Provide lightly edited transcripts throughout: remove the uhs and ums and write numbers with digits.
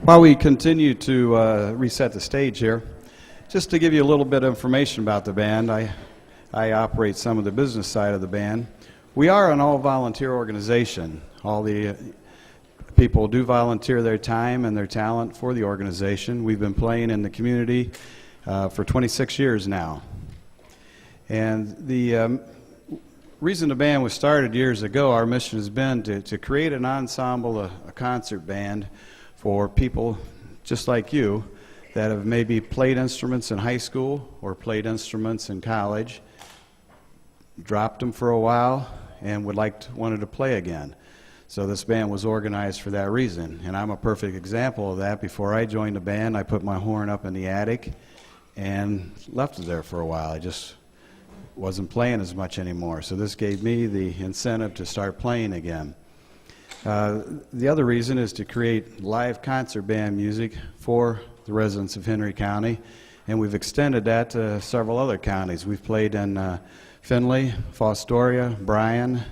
While we continue to reset the stage here, just to give you a little bit of information about the band, I operate some of the business side of the band. We are an all-volunteer organization. All the people do volunteer their time and their talent for the organization. We've been playing in the community for 26 years now. And the reason the band was started years ago, our mission has been to create an ensemble, a concert band for people just like you that have maybe played instruments in high school or played instruments in college, dropped them for a while, and wanted to play again. So this band was organized for that reason, and I'm a perfect example of that. Before I joined the band, I put my horn up in the attic and left it there for a while. I just wasn't playing as much anymore, so this gave me the incentive to start playing again. The other reason is to create live concert band music for the residents of Henry County, and we've extended that to several other counties. We've played in Findlay, Fostoria, Bryan,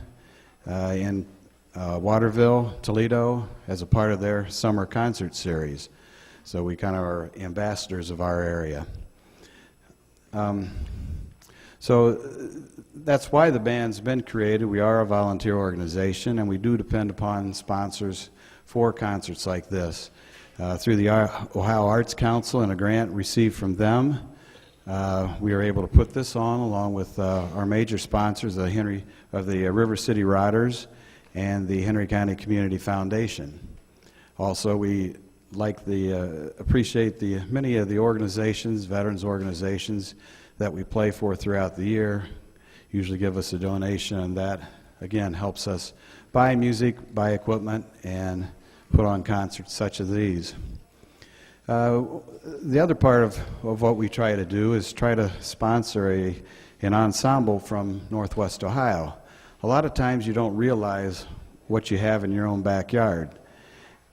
in Waterville, Toledo, as a part of their summer concert series. So we kind of are ambassadors of our area. So that's why the band's been created. We are a volunteer organization, and we do depend upon sponsors for concerts like this. Through the Ohio Arts Council and a grant received from them, we are able to put this on along with our major sponsors, the River City Riders and the Henry County Community Foundation. Also, we appreciate many of the organizations, veterans organizations, that we play for throughout the year. Usually give us a donation, and that again helps us buy music, buy equipment, and put on concerts such as these. The other part of what we try to do is try to sponsor an ensemble from Northwest Ohio. A lot of times you don't realize what you have in your own backyard,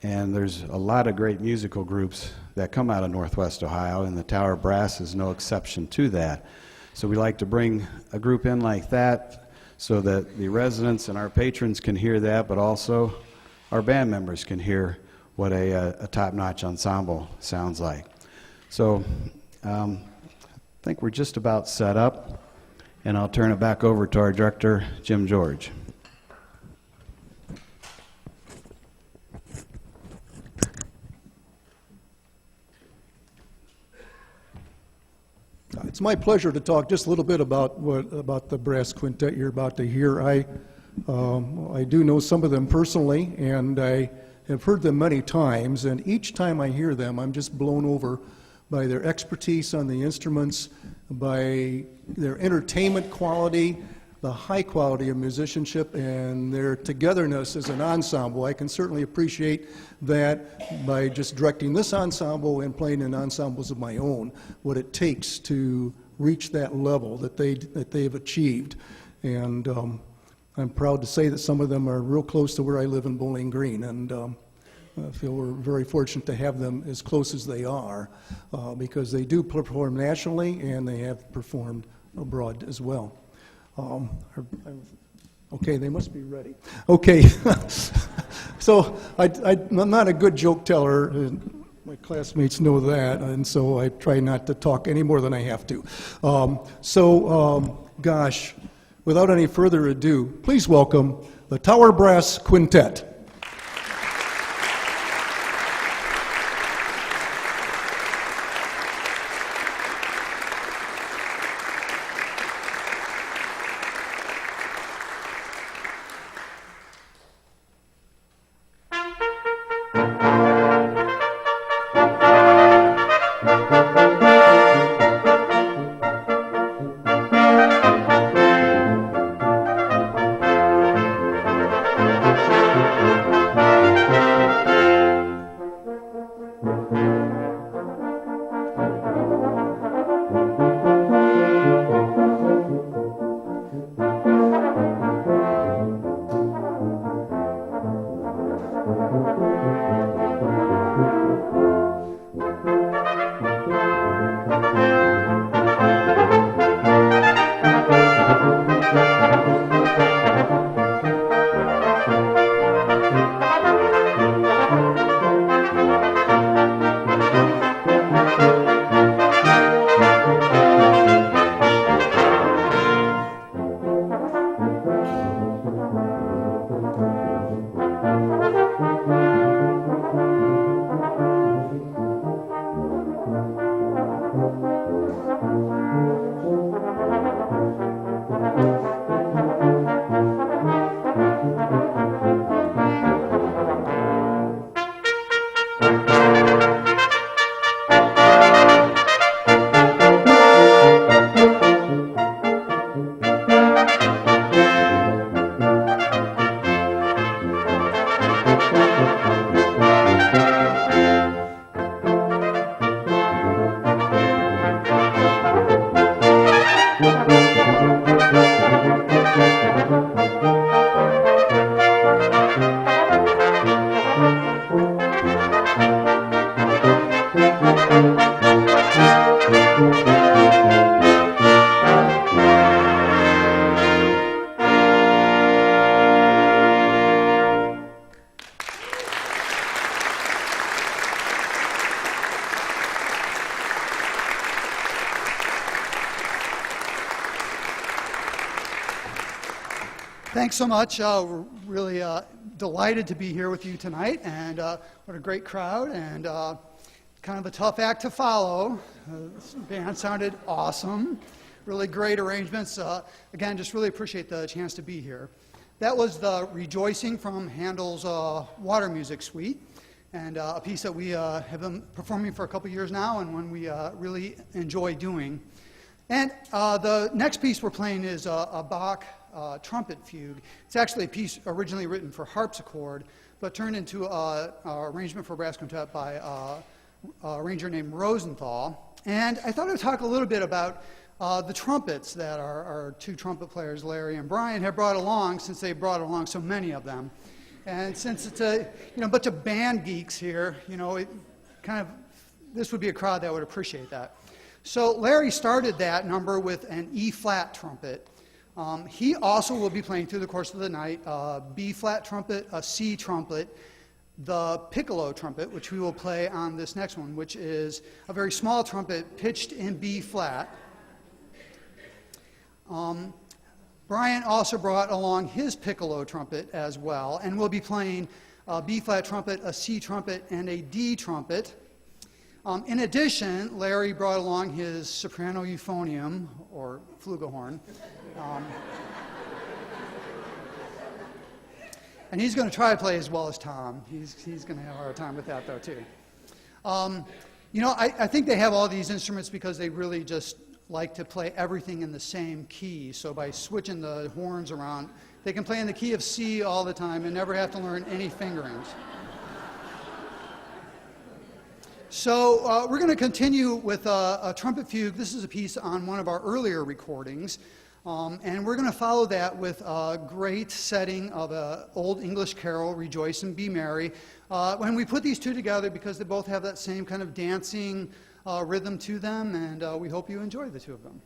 and there's a lot of great musical groups that come out of Northwest Ohio, and the Tower Brass is no exception to that. So we like to bring a group in like that so that the residents and our patrons can hear that, but also our band members can hear what a top-notch ensemble sounds like. So I think we're just about set up, and I'll turn it back over to our director, Jim George. It's my pleasure to talk just a little bit about the brass quintet you're about to hear. I do know some of them personally, and I have heard them many times, and each time I hear them, I'm just blown over by their expertise on the instruments, by their entertainment quality, the high quality of musicianship, and their togetherness as an ensemble. I can certainly appreciate that by just directing this ensemble and playing in ensembles of my own, what it takes to reach that level that they've achieved. And I'm proud to say that some of them are real close to where I live in Bowling Green, and I feel we're very fortunate to have them as close as they are, because they do perform nationally and they have performed abroad as well. Okay, they must be ready. Okay, so I'm not a good joke teller, and my classmates know that, and so I try not to talk any more than I have to. Gosh, without any further ado, please welcome the Tower Brass Quintet. Thanks so much. We're really delighted to be here with you tonight, and what a great crowd, and kind of a tough act to follow. This band sounded awesome. Really great arrangements. Again, just really appreciate the chance to be here. That was the Rejoicing from Handel's Water Music Suite, and a piece that we have been performing for a couple years now, and one we really enjoy doing. And the next piece we're playing is a Bach trumpet fugue. It's actually a piece originally written for harpsichord, but turned into an arrangement for brass quintet by a arranger named Rosenthal. And I thought I'd talk a little bit about the trumpets that our two trumpet players, Larry and Brian, have brought along, since they brought along so many of them. And since it's a bunch of band geeks here, this would be a crowd that would appreciate that. So Larry started that number with an E-flat trumpet. He also will be playing through the course of the night a B-flat trumpet, a C trumpet, the piccolo trumpet, which we will play on this next one, which is a very small trumpet pitched in B-flat. Brian also brought along his piccolo trumpet as well, and we'll be playing a B-flat trumpet, a C trumpet, and a D trumpet. In addition, Larry brought along his soprano euphonium, or flugelhorn. And he's going to try to play as well as Tom. He's going to have a hard time with that, though, too. I think they have all these instruments because they really just like to play everything in the same key. So by switching the horns around, they can play in the key of C all the time and never have to learn any fingerings. So we're going to continue with a trumpet fugue. This is a piece on one of our earlier recordings. And we're going to follow that with a great setting of an old English carol, Rejoice and Be Merry. When we put these two together, because they both have that same kind of dancing rhythm to them, and we hope you enjoy the two of them.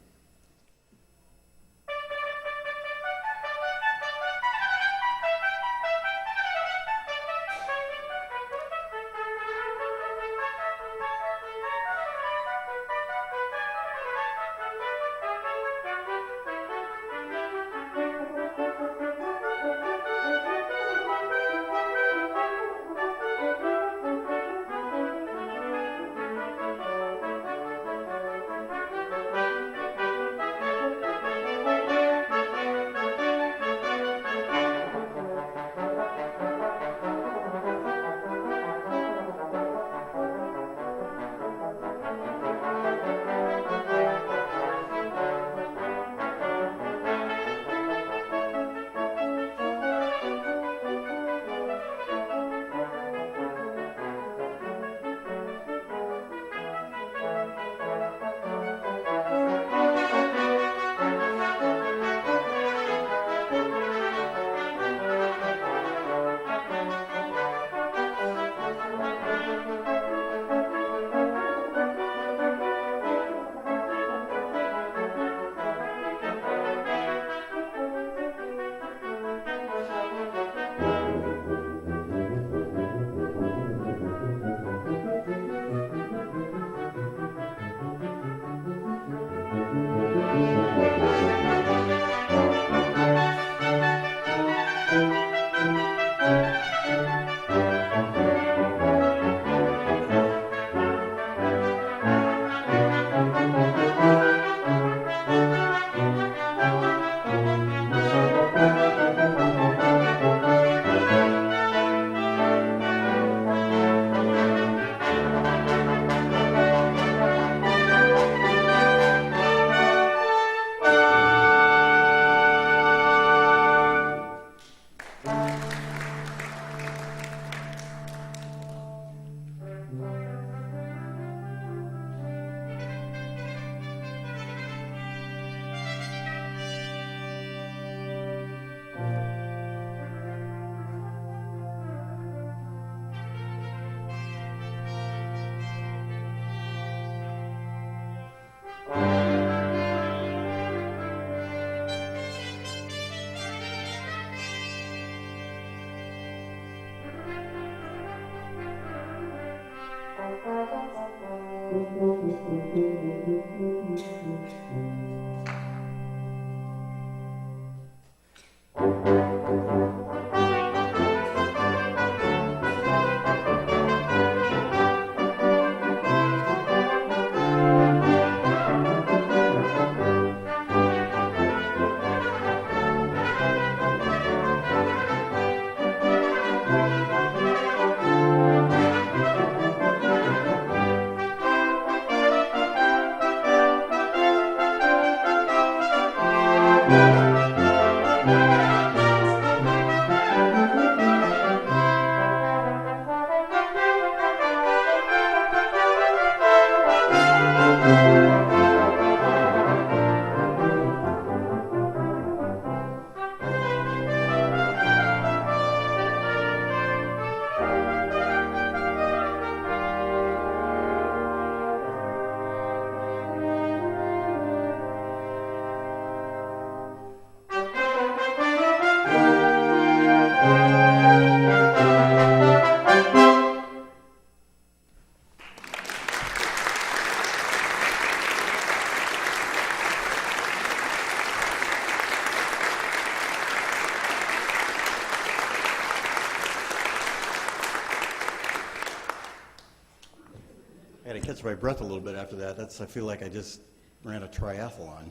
I had to catch my breath a little bit after that. I feel like I just ran a triathlon.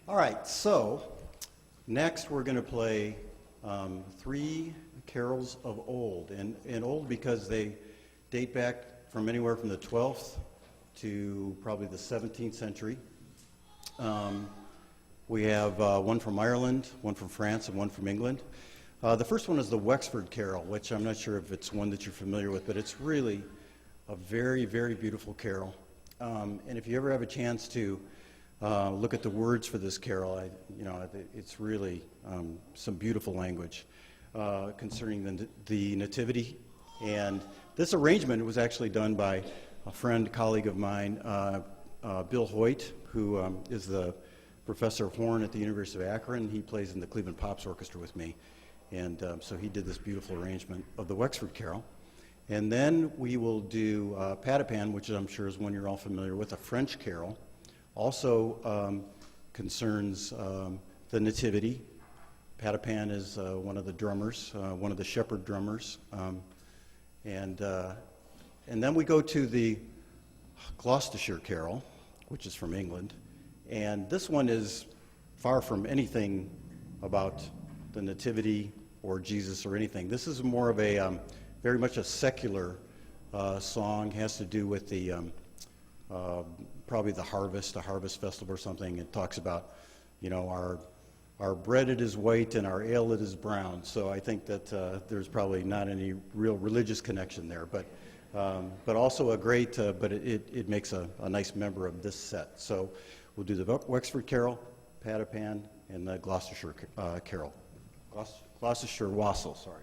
All right, so next we're going to play three carols of old, and old because they date back from anywhere from the 12th to probably the 17th century. We have one from Ireland, one from France, and one from England. The first one is the Wexford Carol, which I'm not sure if it's one that you're familiar with, but it's really a very, very beautiful carol. And if you ever have a chance to look at the words for this carol, it's really some beautiful language concerning the Nativity. And this arrangement was actually done by a friend, colleague of mine, Bill Hoyt, who is the professor of horn at the University of Akron. He plays in the Cleveland Pops Orchestra with me. And so he did this beautiful arrangement of the Wexford Carol. And then we will do Patapan, which I'm sure is one you're all familiar with, a French carol. Also concerns the Nativity. Patapan is one of the drummers, one of the shepherd drummers. And then we go to the Gloucestershire Carol, which is from England. And this one is far from anything about the Nativity or Jesus or anything. This is more of a very much a secular song. It has to do with the probably the harvest, a harvest festival or something. It talks about, our bread it is white and our ale it is brown. So I think that there's probably not any real religious connection there, but also a great, but it makes a nice member of this set. So we'll do the Wexford Carol, Patapan, and the Gloucestershire Carol. Gloucestershire Wassail, sorry.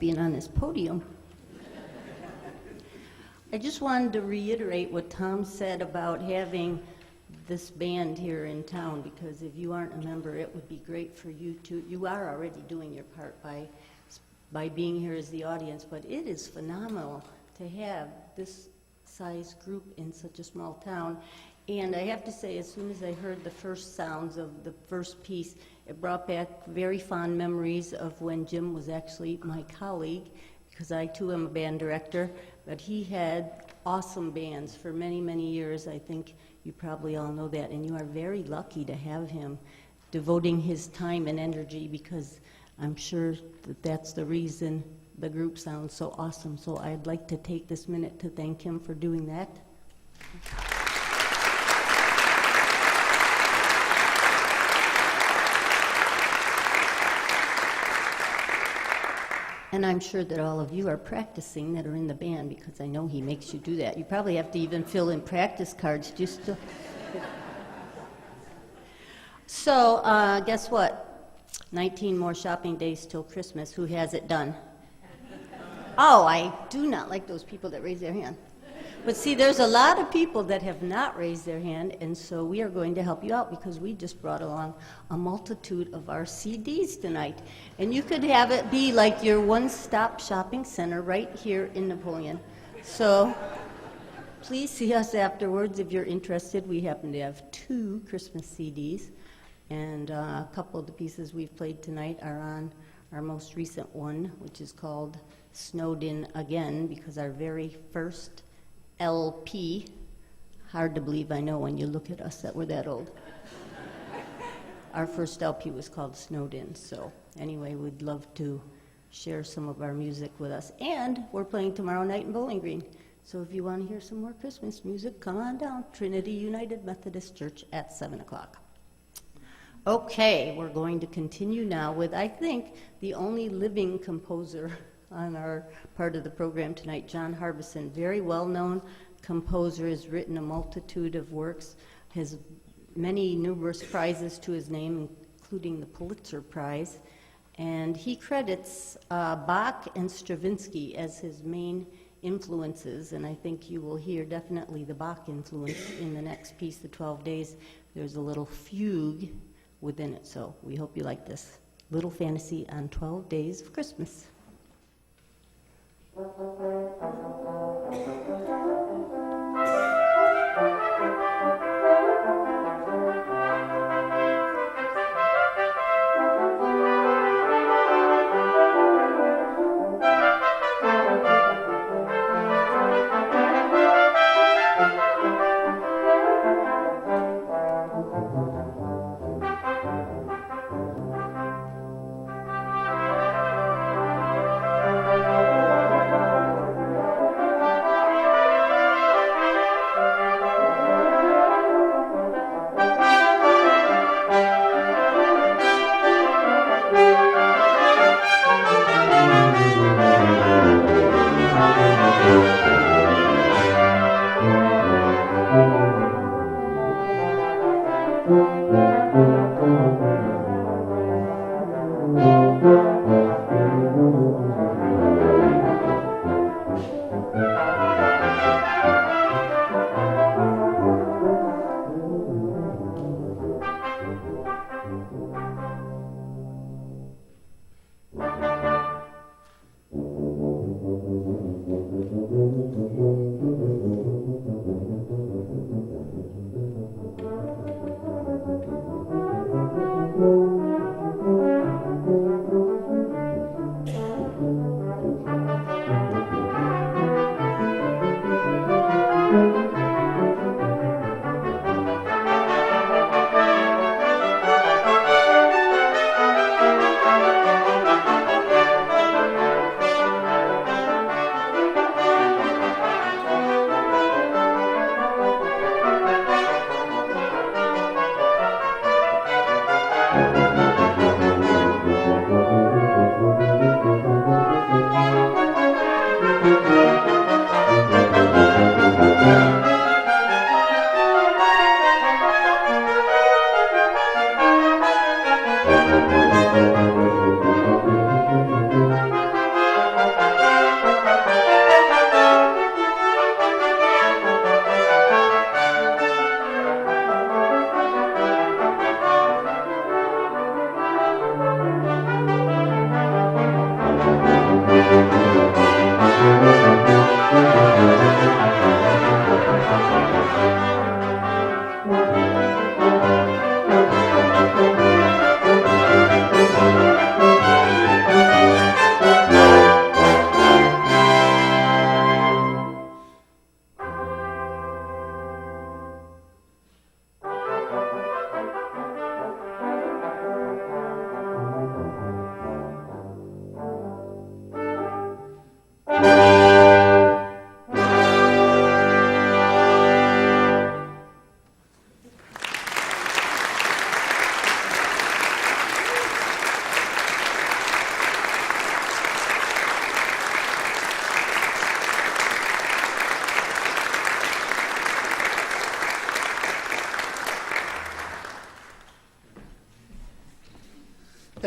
being on this podium. I just wanted to reiterate what Tom said about having this band here in town, because if you aren't a member, it would be great for you to, you are already doing your part by being here as the audience, but it is phenomenal to have this size group in such a small town. And I have to say, as soon as I heard the first sounds of the first piece, it brought back very fond memories of when Jim was actually my colleague, because I too am a band director, but he had awesome bands for many, many years. I think you probably all know that, and you are very lucky to have him devoting his time and energy, because I'm sure that that's the reason the group sounds so awesome. So I'd like to take this minute to thank him for doing that. And I'm sure that all of you are practicing that are in the band, because I know he makes you do that. You probably have to even fill in practice cards just to... So, guess what? 19 more shopping days till Christmas. Who has it done? Oh, I do not like those people that raise their hand. But see, there's a lot of people that have not raised their hand, and so we are going to help you out, because we just brought along a multitude of our CDs tonight. And you could have it be like your one-stop shopping center right here in Napoleon. So please see us afterwards if you're interested. We happen to have 2 Christmas CDs, and a couple of the pieces we've played tonight are on our most recent one, which is called Snowed In Again, because our very first LP, hard to believe, I know, when you look at us that we're that old. Our first LP was called Snowed In. So anyway, we'd love to share some of our music with us. And we're playing tomorrow night in Bowling Green. So if you want to hear some more Christmas music, come on down, Trinity United Methodist Church at 7 o'clock. Okay, we're going to continue now with, I think, the only living composer on our part of the program tonight, John Harbison. Very well-known composer, has written a multitude of works, has many numerous prizes to his name, including the Pulitzer Prize, and he credits Bach and Stravinsky as his main influences, and I think you will hear definitely the Bach influence in the next piece, The 12 Days. There's a little fugue within it, so we hope you like this little fantasy on 12 Days of Christmas.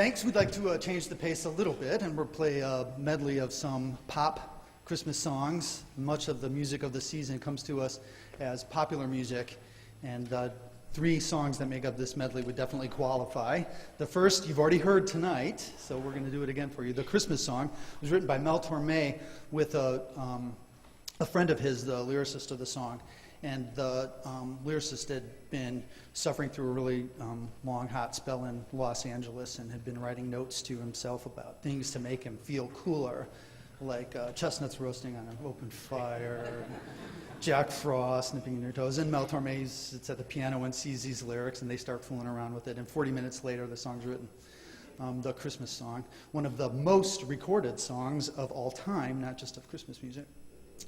thanks. We'd like to change the pace a little bit, and we'll play a medley of some pop Christmas songs. Much of the music of the season comes to us as popular music, and 3 songs that make up this medley would definitely qualify. The first you've already heard tonight, so we're going to do it again for you. The Christmas song was written by Mel Torme with a friend of his, the lyricist of the song. And the lyricist had been suffering through a really long, hot spell in Los Angeles and had been writing notes to himself about things to make him feel cooler, like chestnuts roasting on an open fire, Jack Frost nipping in your toes. And Mel Torme sits at the piano and sees these lyrics, and they start fooling around with it. And 40 minutes later, the song's written. The Christmas song, one of the most recorded songs of all time, not just of Christmas music.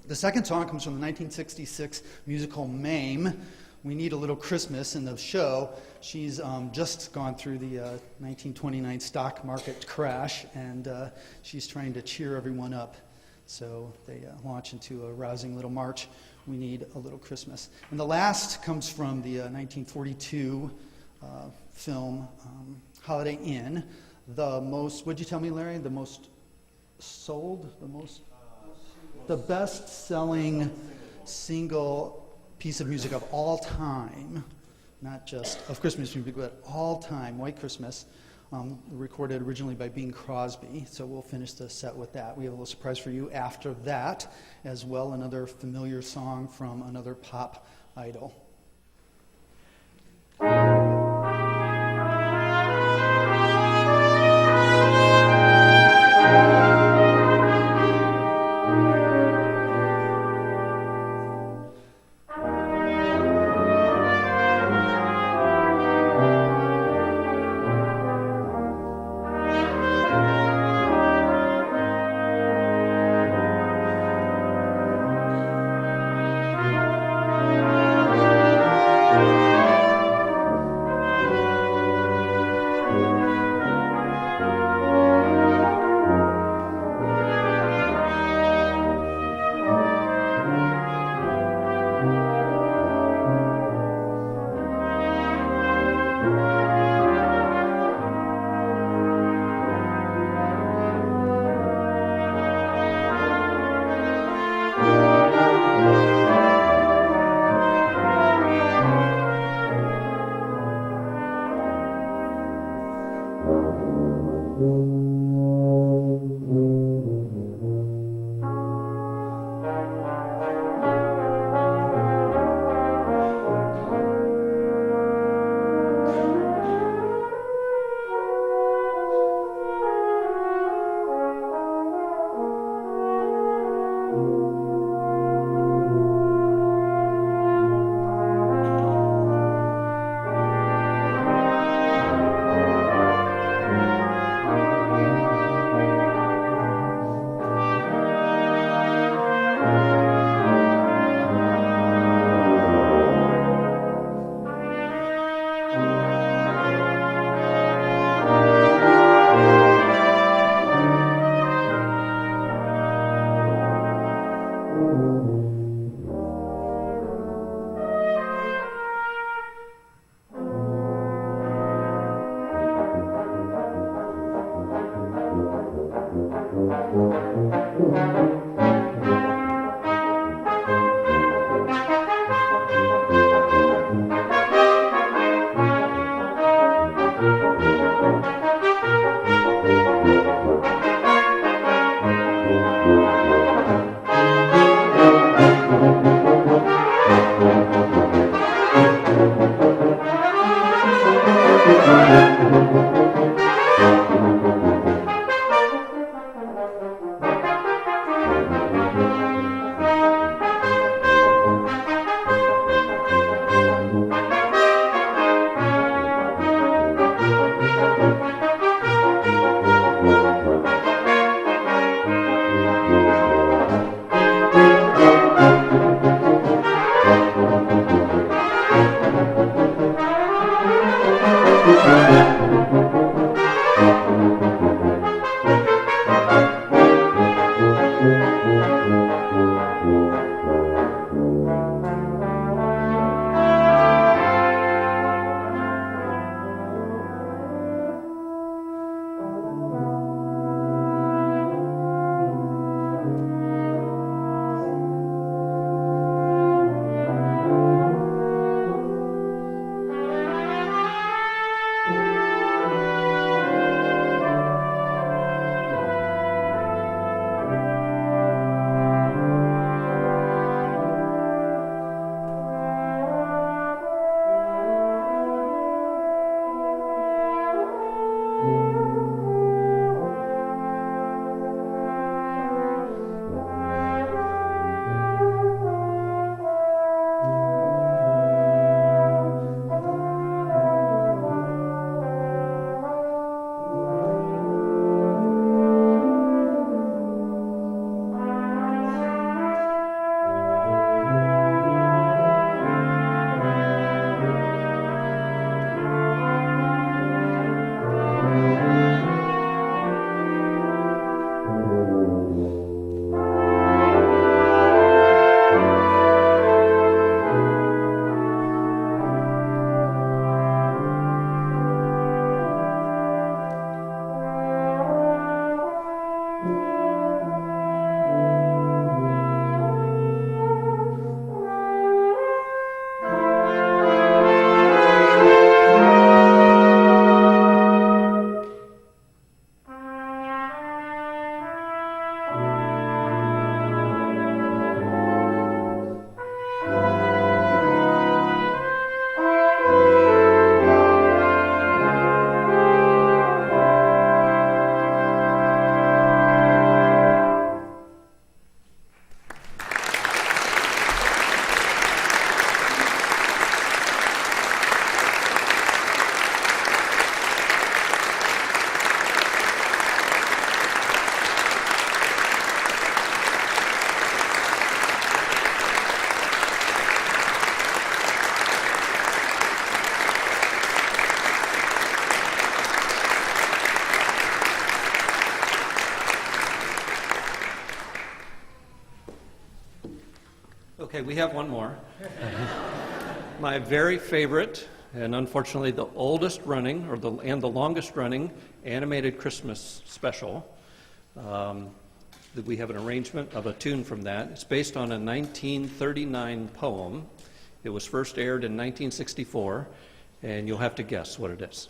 The second song comes from the 1966 musical Mame. We Need a Little Christmas. In the show, she's just gone through the 1929 stock market crash, and she's trying to cheer everyone up. So they launch into a rousing little march, We Need a Little Christmas. And the last comes from the 1942 film Holiday Inn. The most, what'd you tell me, Larry? The most sold? The best-selling single piece of music of all time, not just of Christmas music, but all time, White Christmas, recorded originally by Bing Crosby. So we'll finish the set with that. We have a little surprise for you after that, as well, another familiar song from another pop idol. we have one more. My very favorite, and unfortunately the oldest running, and the longest running animated Christmas special. That we have an arrangement of a tune from that. It's based on a 1939 poem. It was first aired in 1964, and you'll have to guess what it is.